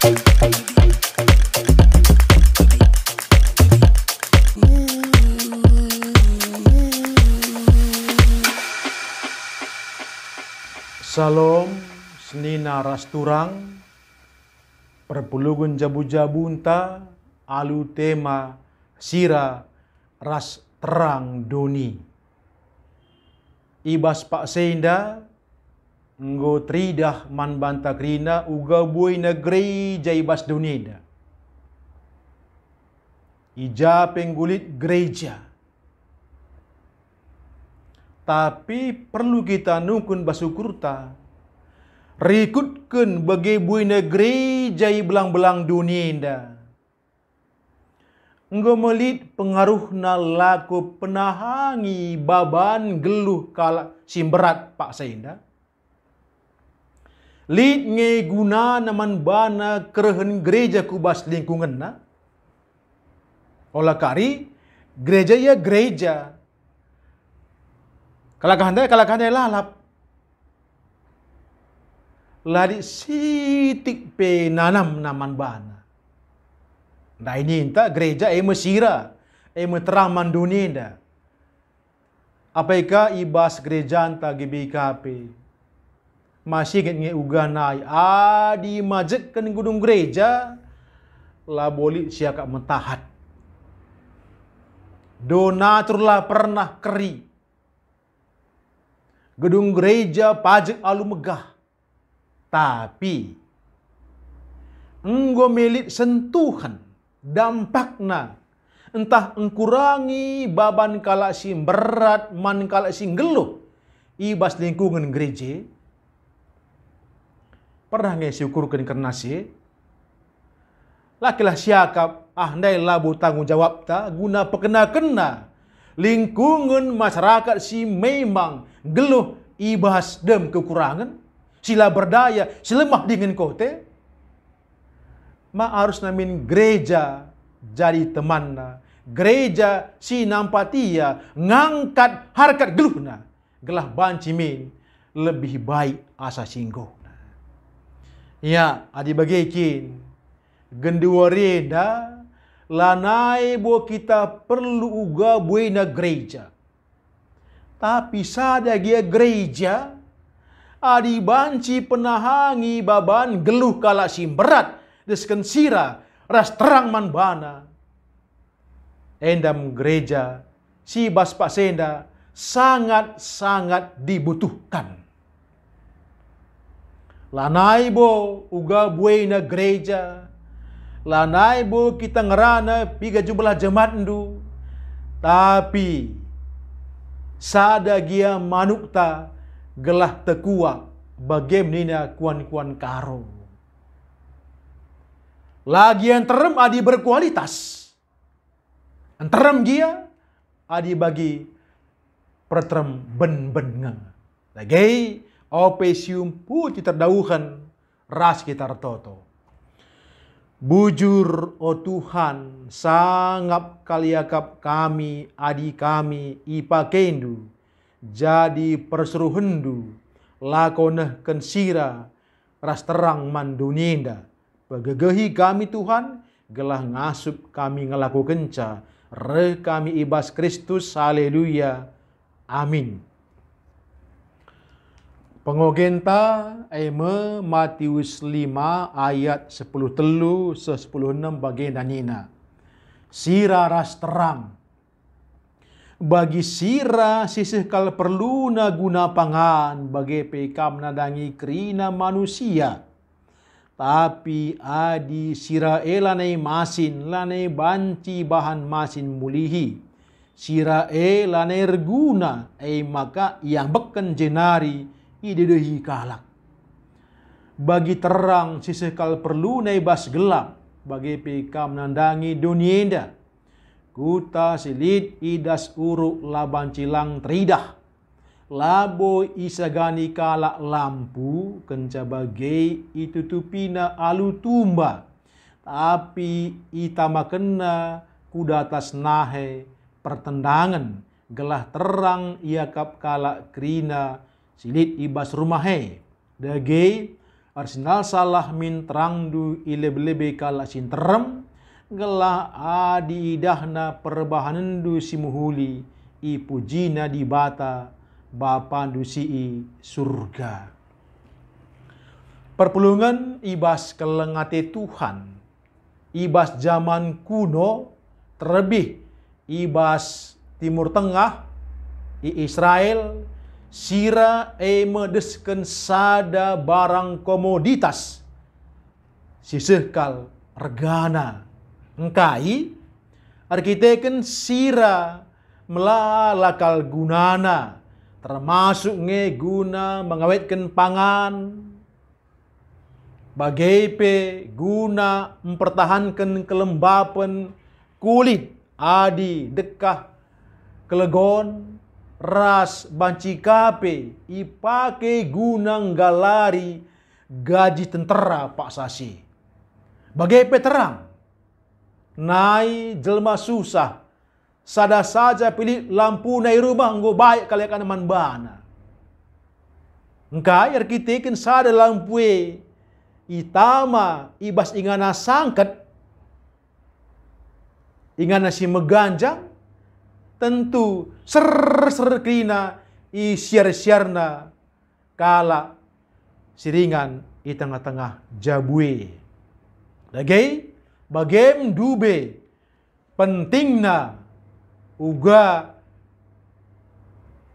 Salam senina rasturang perpulugun jabu-jabunta alu tema sira ras terang doni. Ibas pak senda nggo tridah man banta krina uga bui negeri jaibas dunida. Ija penggulit gereja. Tapi perlu kita nukun basukurta. Rikutkan bagi bui negeri jai belang-belang dunia indah. Engkau melit pengaruh na laku penahangi baban geluh kala simberat pak senda. Lid nge guna naman bana kerehen gereja kubas lingkungan na. Olah kari gereja ya gereja. Kalakandai lalap. Lari sitik pe nanam naman bana. Nah ini entah gereja mesira, terang manduninda. Apakah ibas gereja anta GBKP? Masih ingat uganai adi majekkan gunung gereja lah boleh siakak mentahat. Donatur lah pernah keri. Gedung gereja pajak alu megah. Tapi enggo melit sentuhan dampakna entah engkurangi baban kala sim berat man kala sim geluh ibas lingkungan gereja. Pernah nge syukurkan karena si lakilah siakap ndai labu tanggung jawab ta guna pekena-kena lingkungan masyarakat si memang geluh ibas dem kekurangan sila berdaya selemah dengan kote ma harus namin gereja jadi temanna gereja si nampatia ngangkat harkat geluhna gelah bancimin lebih baik asa singgo ya adi bagikin gendua reda lanai bo kita perlu uga buena gereja. Tapi sada gia gereja adi banci penahangi baban geluh kala sim berat desken sira ras terang man bana. Endam gereja si bas pak senda sangat-sangat dibutuhkan. Lanai bo uga buena gereja. Lanai bo kita ngerana piga jumlah jemaat ndu. Tapi sada gia manukta gelah tekua bagaimana kuan-kuan karo. Lagi yang terem adi berkualitas. Anterem gia adi bagi perterem ben-ben. Lagi opesium puti terdauhan ras kita toto. Bujur o Tuhan sangap kaliakap kami adi kami ipa kendu jadi perseruhendu lakoneh kensira ras terang manduninda pegegehi kami Tuhan gelah ngasup kami ngelaku kenca re kami ibas Kristus haleluya amin. Pengogenta eme Matius 5 ayat 10 telu 10 6 bagian nina. Sira ras terang. Bagi sira sisih kal perlu na guna pangan bagi pekam nadangi krina manusia. Tapi adi sira lanai masin lanai banci bahan masin mulihi. Sira lanai reguna maka yang beken jenari idedehi kalak. Bagi terang sisekal perlu naibas gelap. Bagi pika menandangi dunia indah. Kuta silit idas uruk laban cilang teridah. Labo isagani kalak lampu. Kenca bagai itu tupina alu tumba. Tapi itama kena kuda atas nahe pertendangan. Gelah terang iakap kalak krina silit ibas rumahe. Dage Arsenal salah min terang du ilebe-lebe kala sin terem gelah adi idahna perbahanan du simuhuli i pujina di bata bapa du si surga. Perpulungan ibas kelengate Tuhan, ibas zaman kuno, terlebih ibas Timur Tengah, i Israel, sira medesken sada barang komoditas sisehkal regana engkai arkiteken sira melalakal gunana termasuk nge guna mengawetkan pangan bagai pe guna mempertahankan kelembapan kulit adi dekah kelegon ras banci kape ipake gunang galari gaji tentera Pak Sasi. Bagai peterang, nai jelma susah, sada saja pilih lampu nai rumah nggo baik kalian man bana. Engkai arkiteken sada lampu itama ibas ingana sangket, ingana si meganjang, tentu ser krina i siar-siarna kala siringan i tengah-tengah jabue. Bagem dube pentingna uga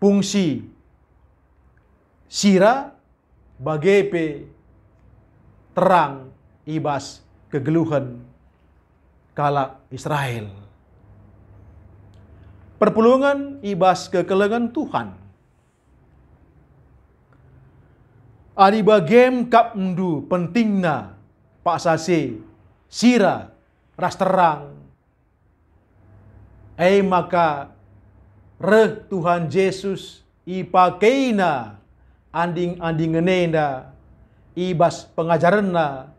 fungsi sira bagepe terang ibas kegeluhan kala Israel. Perpulungan ibas kekelengan Tuhan. Ari bagem kap ndu pentingna Pak Sase sira ras terang. Maka reh Tuhan Yesus ipakeina anding-andingenenda ibas pengajaranna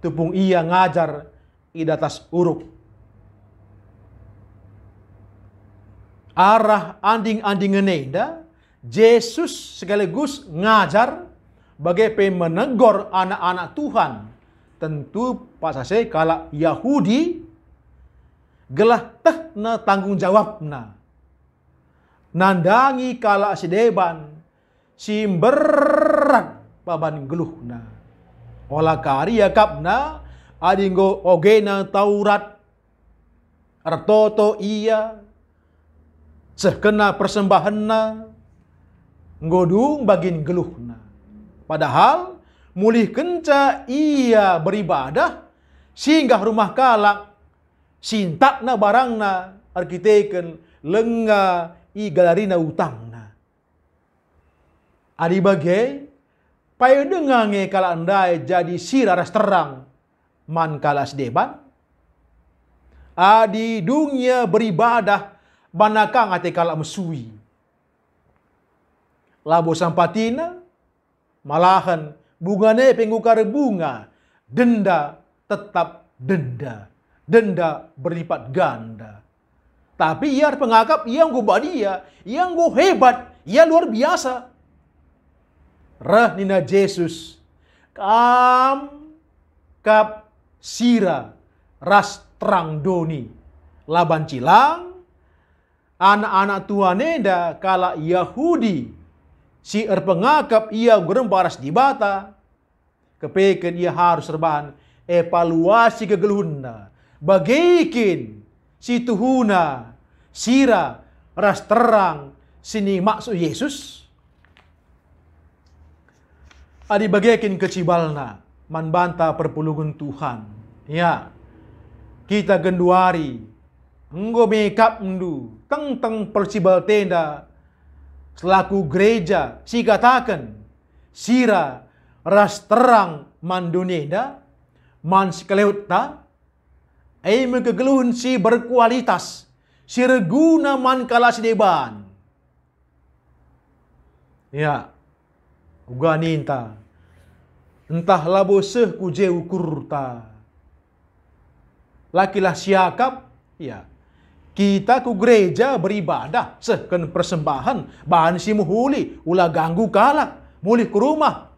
tupung ia ngajar idatas uruk. Arah anding-andingenenda Yesus sekaligus ngajar bagai menegor anak-anak Tuhan. Tentu Pak Sase kala Yahudi gelah tehna tanggung jawabna. Nandangi kala sideban simberat baban geluhna. Olah karya kapna adinggo ogena Taurat artoto iya sekena persembahanna ngodung bagin geluhna. Padahal mulih kenca ia beribadah singgah rumah kalak sintakna barangna arkiteken lenga i galarina utangna. Adi bagai payo dengange kala andai jadi siraras terang man kalas deban. Adi dunia beribadah banakang ate kala mesui. Labo sampatina malahan bungane penggukar bunga, denda tetap denda. Denda berlipat ganda. Tapi ia pengagap yang go badia, yang go hebat, ia luar biasa. Rah nina Yesus kam kap sira ras terang doni laban cilang anak-anak tuaneda kala Yahudi si pengagap ia gerembaras di bata kepeken ia harus serbahan evaluasi kegeluhna bagaikin si tuhuna sira ras terang sini maksud Yesus adi bagaikin kecibalna man banta perpulungan Tuhan ya kita genduari enggo mekap ndu teng percibal tenda selaku gereja si katakan sira ras terang man duneda man sekeleutta kegeluhun si berkualitas si reguna man kala sideban ya uga ninta entah labo seh kuje ukurta lakilah siakap ya kita ku gereja beribadah sehken persembahan bahan si muhuli ulah ganggu kalak mulih ke rumah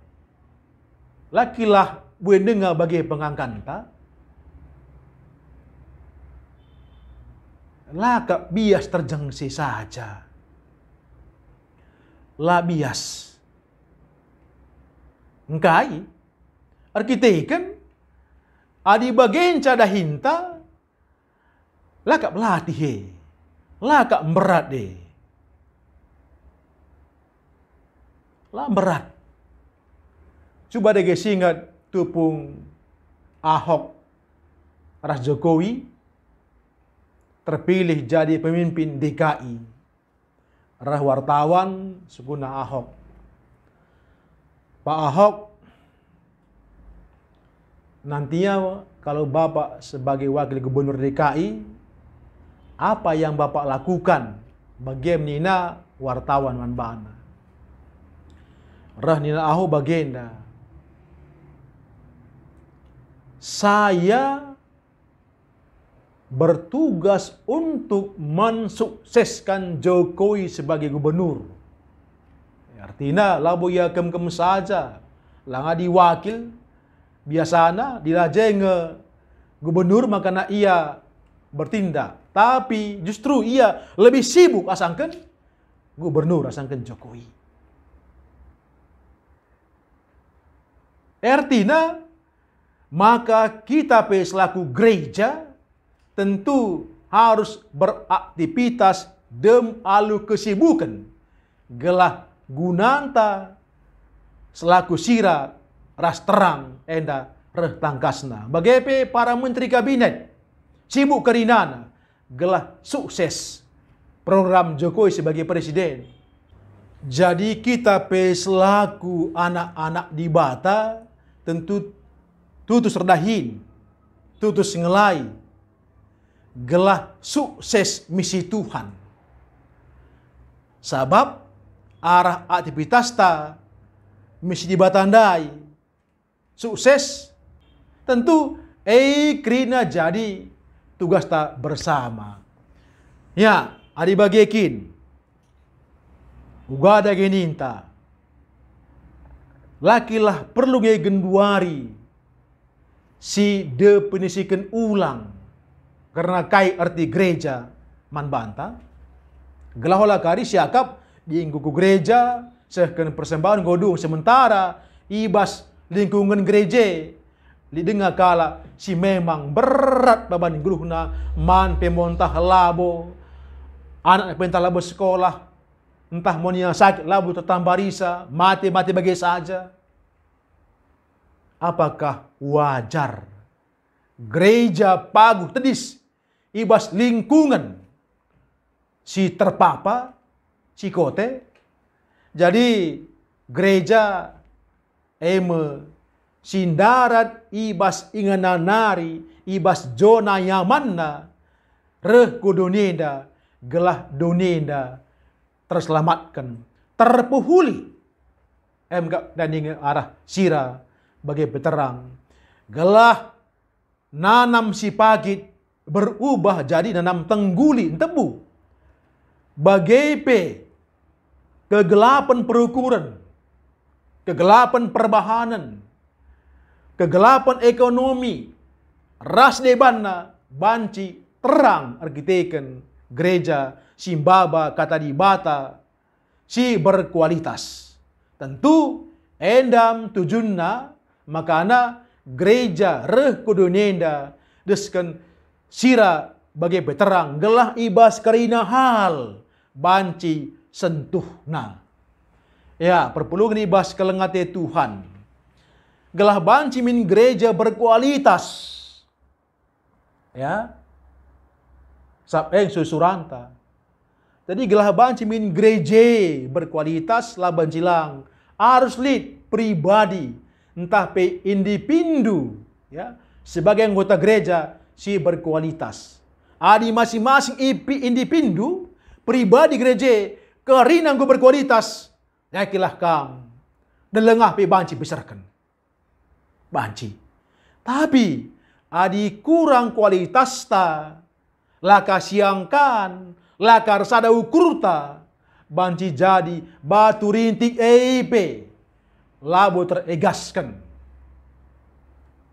lakilah buat dengar bagi pengangkanta, laka bias terjengsi saja. La bias. Engkai, arkiteken, adi bagian cada hinta, laka pelatih, laka berat deh. Lah berat. Coba deh guys ingat tupung Ahok Ras Jokowi terpilih jadi pemimpin DKI. Rah wartawan sukuna Ahok. Pak Ahok, nantinya kalau Bapak sebagai wakil gubernur DKI, apa yang Bapak lakukan bagaimana wartawan manbana? Rah nina Ahok bagenda. Saya bertugas untuk mensukseskan Jokowi sebagai gubernur. Artinya labo ya kem saja, langa diwakil biasana dilajeng gubernur makana ia bertindak. Tapi justru ia lebih sibuk asangkan gubernur asangkan Jokowi. Artinya maka kita selaku gereja tentu harus beraktivitas dem alu kesibukan gelah gunanta selaku sira ras terang enda reh tangkasna. Bagaimana para menteri kabinet sibuk kerinana gelah sukses program Jokowi sebagai presiden. Jadi kita selaku anak-anak di Bata tentu tutus redahin, tutus ngelai gelah sukses misi Tuhan. Sabab arah aktivitas ta misi dibatandai sukses tentu krina jadi tugas ta bersama. Ya, adi bagiekin uga ada geninta lakilah perlu ge genduari si definisikan ulang karena kai arti gereja manbanta gelahola kari siakap di ingkuku gereja sehken persembahan godung sementara ibas lingkungan gereja didengar kala si memang berat beban guluhna man pemontah labo anak pentah labo sekolah entah mau yang sakit labo tetang barisa mati bagi saja. Apakah wajar gereja paguh tedis ibas lingkungan si terpapa si kote jadi gereja sindarat ibas ingananari ibas zona nyamanna reh kudonenda gelah donenda terselamatkan terpuhuli dan ingat arah sira bagai peterang gelah nanam si pagit berubah jadi nanam tengguli tebu bagai kegelapan perukuran, kegelapan perbahanan, kegelapan ekonomi ras debana banci terang arkiteken gereja simbaba kata di Bata si berkualitas tentu endam tujunna makana gereja reh kudunenda desken sira bagai peterang gelah ibas karina hal banci sentuhna. Ya, perpuluhan ibas kelengate Tuhan. Gelah banci min gereja berkualitas. Ya. Susuranta. Jadi gelah banci min gereja berkualitas lah bancilang harus lid pribadi entah individu ya sebagai anggota gereja si berkualitas. Adi masing-masing individu pribadi gereja karina anggo berkualitas yakilah kam dan lengah banci besarkan banci. Tapi adi kurang kualitas ta laka siangkan laka sada ukurta banci jadi batu rintik labo teregaskan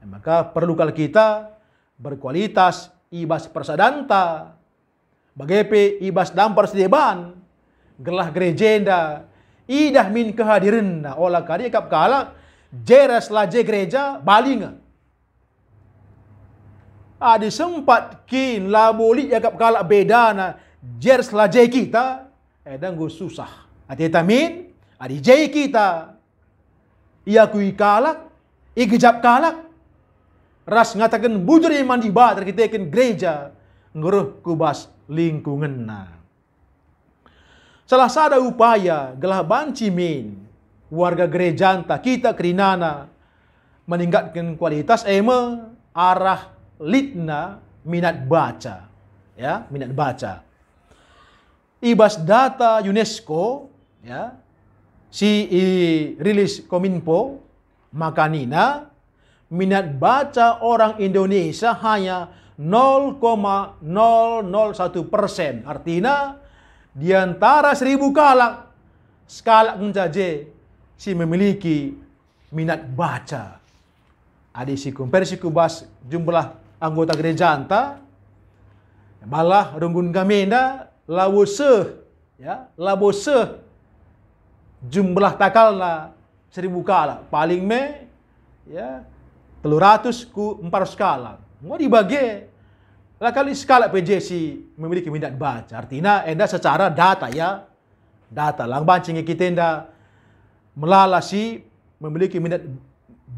Maka perlu kalau kita berkualitas ibas persadanta, bagaimana ibas dampar sedeban, gelah gerejenda, idah min kehadiran olah kari kap kala jeras laje gereja balinga. Adi sempat kin laboli yakap kala bedana jeras laje kita, dan gue susah. Ati tamin, adi jai kita, ia kui kalak, igejap kalak, ras ngatakan bujur iman di batar kita ikan gereja, nguruh kubas lingkungan na. Salah sada upaya gelah banci min warga gereja anta kita kerinana meningkatkan kualitas arah litna minat baca, ya, minat baca. Ibas data UNESCO, ya, si rilis Kominfo, makanina minat baca orang Indonesia hanya 0,001%. Artinya di antara 1000 kalak, sekalak menjaje si memiliki minat baca. Ada si komparasi kubas jumlah anggota gereja anta, malah runggun gamenda lawose, ya, labose jumlah takalna 1000 kalak paling me, ya, 300 ku 400 kalak. Mau dibagi lah kali skala PJC memiliki minat baca. Artinya enda secara data, ya, data lang bancing kita enda melalasi memiliki minat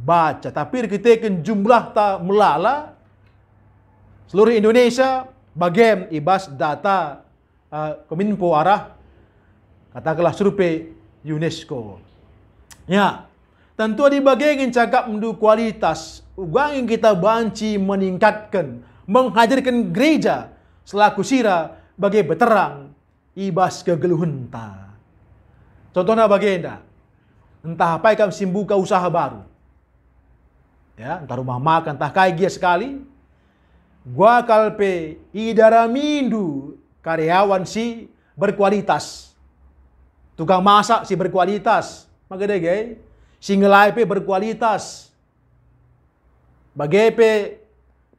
baca. Tapi kita kan jumlah tak melala seluruh Indonesia bagian ibas data Kominfo arah katakanlah survei UNESCO. Ya, tentu di bagian cakap mendu kualitas uang yang kita banci meningkatkan, menghadirkan gereja selaku sira bagi beterang ibas kegeluhun ta. Contohnya bagian entah apa ikan simbuka usaha baru, ya, entah rumah makan, entah kaya sekali, gua kalpe idara mindu karyawan si berkualitas, tukang masak si berkualitas, makanya gay, si ngelai pe berkualitas, bagai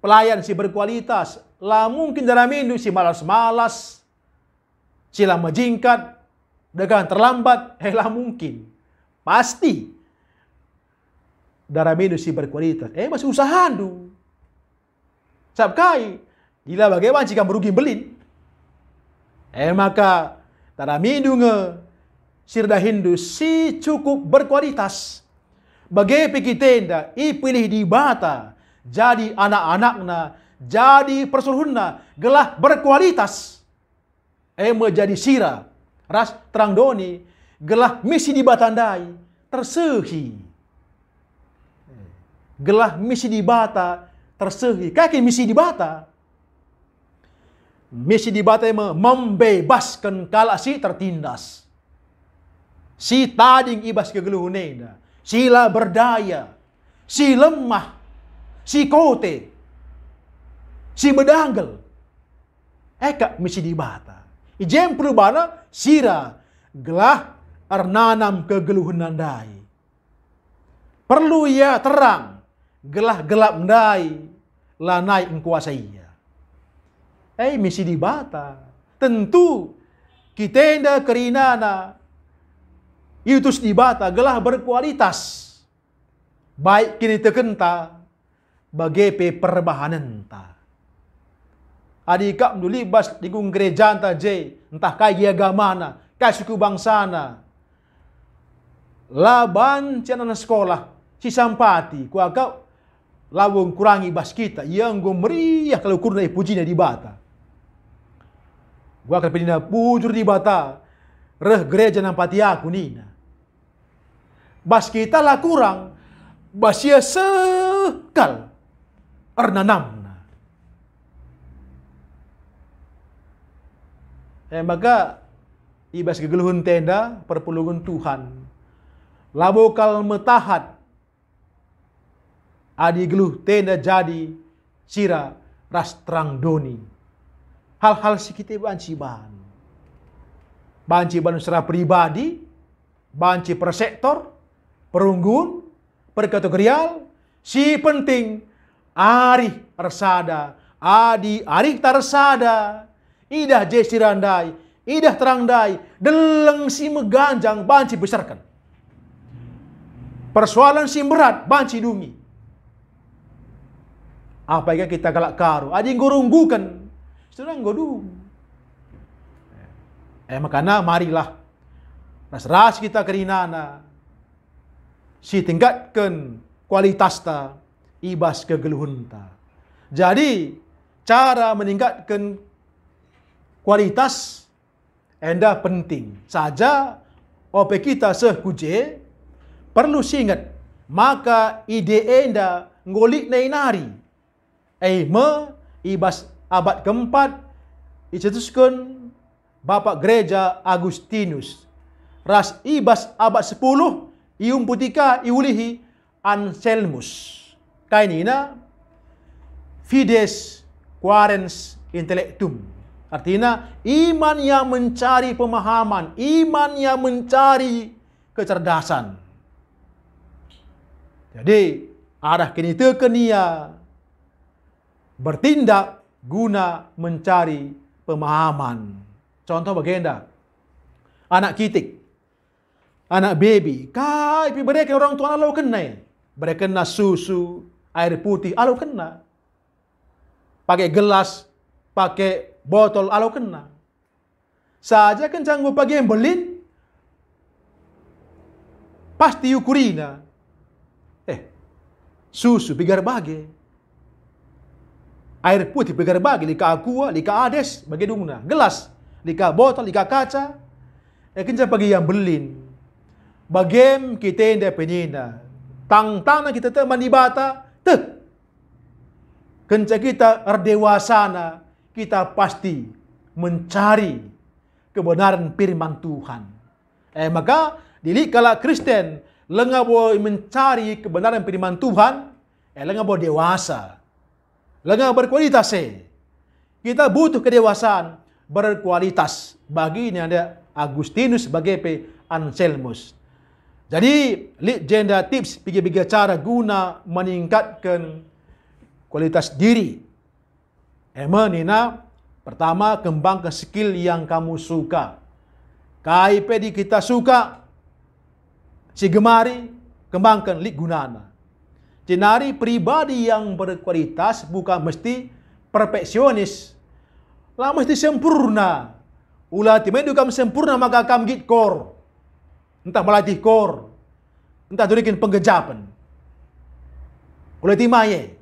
pelayan si berkualitas, lah mungkin dalam mindu si malas-malas, si lama jingkat, dagang terlambat, lah mungkin, pasti dalam mindu si berkualitas, masih usaha du, sabkai, gila bagaimana jika merugi belin, maka dalam mindu sirda Hindu si cukup berkualitas. Bagi pikitenda, ipilih di bata, jadi anak-anakna, jadi persuruhna, gelah berkualitas. Menjadi sira, ras terang doni, gelah misi di batandai, tersehi. Gelah misi di bata, tersehi. Kaki misi di bata. Misi di bata membebaskan kala si tertindas. Si tading ibas kegeluhunena, sila berdaya, si lemah, si kote, si bedanggal. Eka misi di bata. Ijem perubahan sira gelah arnanam kegeluhun nandai. Perlu ya terang, gelah gelap ndai, lanai engkuasai ya. Misi di bata. Tentu kita nda kerinana iutus di bata gelah berkualitas. Baik kini tekenta bagai perbahanan ta. Adikap dulu bas di gereja anta je, entah kaya agamana, kaya suku bangsana. Laban cianan sekolah, si sampati, kuagak lawang kurangi bas kita, yang gue meriah kalau kurna pujinya di bata. Gua akan pindah pujur di bata, reh gereja nampati aku nina. Bas kita lah kurang, bas ya sekal, arnanamna. Maka ibas kegeluhun tenda perpulungan Tuhan. Labokal metahat, adi geluh tenda jadi sira ras terang doni. Hal-hal si kita banci ban. Banci ban secara pribadi, banci per sektor, perunggun, per kategorial, Si penting ari tersada, adi ari tarsada, idah jesirandai, idah terangdai, deleng si meganjang banci besarkan. Persoalan si berat banci dungi. Apa yang kita galak karu, adi ngurunggukan, sudah ngodung. Makanya marilah ras kita kerinana, si tingkatkan kualitas ta, ibas kegeluhun ta. Jadi cara meningkatkan kualitas enda penting. Saja OP kita sekuje perlu singat maka ide enda ngolik nari. Ibas abad keempat dicetuskan Bapak Gereja Agustinus. Ras ibas abad 10 ium putika iulihi Anselmus. Kainina fides quaerens intellectum. Artinya iman yang mencari pemahaman, iman yang mencari kecerdasan. Jadi arah kini tekenia bertindak guna mencari pemahaman. Contoh bagenda anak kitik, anak baby, kai pi mereka orang tua alau kena, mereka kena susu, air putih, alau kena, pakai gelas, pakai botol, alau kena. Saja kan canggup pagi yang belin, pasti ukurina, susu bigar bagi, air putih bigar bagi, lika aqua, lika ades, bagi dungna, gelas. Lika botol, lika kaca, kenca pagi yang belin. Bagem kita indah penina. Tang-tang kita teman di bata, kenca kita erdewasana, kita pasti mencari kebenaran firman Tuhan. Maka dili kala Kristen lenga boleh mencari kebenaran firman Tuhan, lenga boleh dewasa, lenga berkualitas. Kita butuh kedewasaan berkualitas. Bagi ini ada Agustinus sebagai Anselmus. Jadi, legenda tips tiga cara guna meningkatkan kualitas diri. Nina, pertama kembangkan skill yang kamu suka. KIP di kita suka, si gemari kembangkan gunana. Jenari pribadi yang berkualitas bukan mesti perfeksionis. Lah mesti sempurna. Ulah timendu kam sempurna maka kam git kor. Entah melatih kor. Entah durikin penggejapan. Ulah timaye.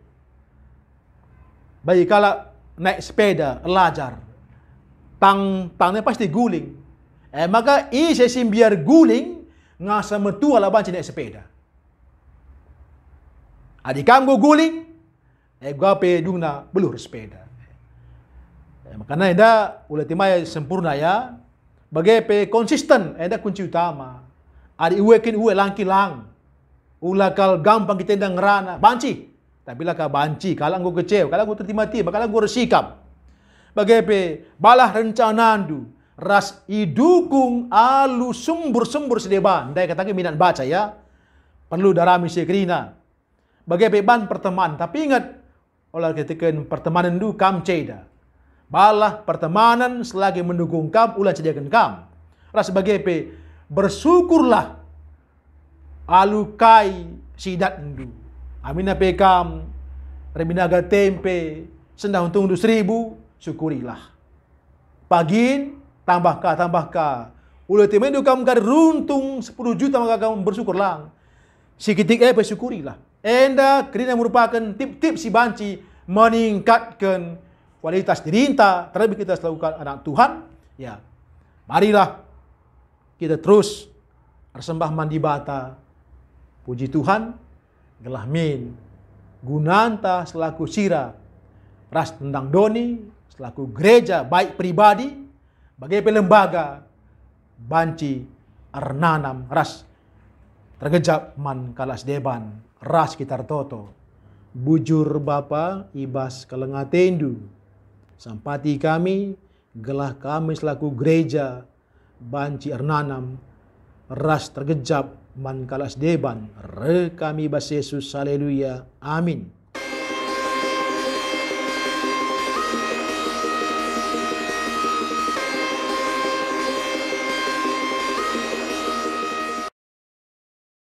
Bayi kala naik sepeda, lajar. Tangnya pasti guling. Maka sesim biar guling, ngasa metua lah banci naik sepeda. Adikam go guling, gape dungna belur sepeda. Makanya eda ulah timaya sempurna ya. Bagai konsisten eda kunci utama. Adi uekin ue langkilang. Ulah kal gampang kita eda ngerana banci. Tapi lah ka banci kalau anggo kecew, kalau anggo tertimati, bakal anggo resikap. Bagai balah rencanandu ras idukung alu sumbur-sumbur sedeban. Dai katanya minat baca ya. Perlu darami sekrina. Bagai ban pertemanan, tapi ingat olah ketika pertemanan du kam ceda. Balah pertemanan selagi mendukung kam, ulah sediakan kam. Ras sebagai bersyukurlah alukai sidat ndu. Amina kam rebinaga tempe sendah untung 1000, syukurilah. Pagin tambah ka. Ulah temendu kam gar runtung 10 juta maka kam bersyukurlah. Sikitik syukurilah. Enda kerana merupakan tip-tip si banci meningkatkan kualitas diri kita, terlebih kita selalu anak Tuhan, ya. Marilah kita terus bersembah mandi bata. Puji Tuhan, gelah min gunanta selaku sira ras tendang doni selaku gereja baik pribadi bagai lembaga banci arnanam ras tergejap man kalas deban ras kitar toto bujur bapa ibas kelengatendu sampati kami, gelah kami selaku gereja banci arnanam ras tergejap man kalas deban re kami bas Yesus haleluya amin.